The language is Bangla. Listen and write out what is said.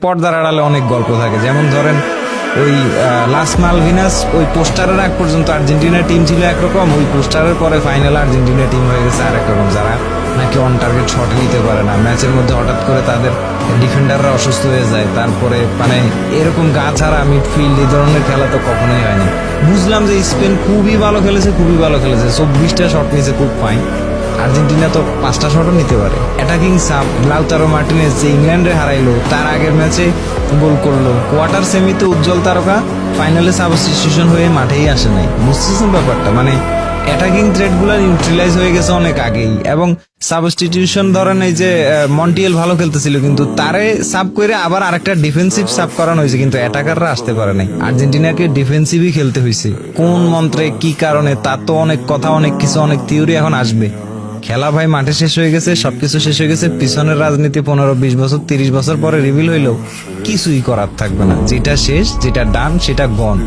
পর্দার আড়ালে অনেক গল্প থাকে। যেমন ধরেন ওই লাস মালভিনাস, ওই পোস্টারের আগ পর্যন্ত আর্জেন্টিনার টিম ছিল একরকম, ওই পোস্টারের পরে ফাইনাল আর্জেন্টিনা টিম হয়ে গেছে আরেক রকম, যারা নাকি অন টার্গেট শট নিতে পারে না, ম্যাচের মধ্যে হঠাৎ করে তাদের ডিফেন্ডাররা অসুস্থ হয়ে যায়, তারপরে মানে এরকম গা ছাড়া মিডফিল্ড এই ধরনের খেলা তো কখনোই হয়নি। বুঝলাম যে স্পেন খুবই ভালো খেলেছে, খুবই ভালো খেলেছে, 24টা শট নিয়েছে, খুব ফাইন। আর্জেন্টিনা তো 5টা শটও নিতে পারে। অ্যাটাকিং সাব লাউতারো মার্টিনেজ যে ইংল্যান্ডে হারাইলো, তার আগের ম্যাচে গোল করলো। কোয়ার্টার সেমিতে উজ্জ্বল তারকা, ফাইনালে সাবস্টিটিউশন হয়ে মাঠেই আসে নাই। বুঝতেছেন ব্যাপারটা? মানে অ্যাটাকিং থ্রেড গুলা নিউট্রিলাইজ হয়ে গেছে অনেক আগেই। এবং সাবস্টিটিউশন ধরেন এই যে মন্টিয়েল ভালো খেলতেছিল, কিন্তু তারে সাব করে আবার আরেকটা ডিফেন্সিভ সাব করানো হয়েছে, কিন্তু অ্যাটাকাররা আসতে পারে নাই। আর্জেন্টিনাকে ডিফেন্সিভই খেলতে হয়েছে। কোন মন্ত্রে কি কারণে, তার তো অনেক কথা, অনেক কিছু, অনেক থিওরি এখন আসবে। খেলা ভাই মাঠে শেষ হয়ে গেছে, সবকিছু শেষ হয়ে গেছে। পিছনের রাজনীতি 15-20 বছর 30 বছর পরে রিভিল হইলেও কিছুই করার থাকবে না। যেটা শেষ, যেটা ডান, সেটা গন।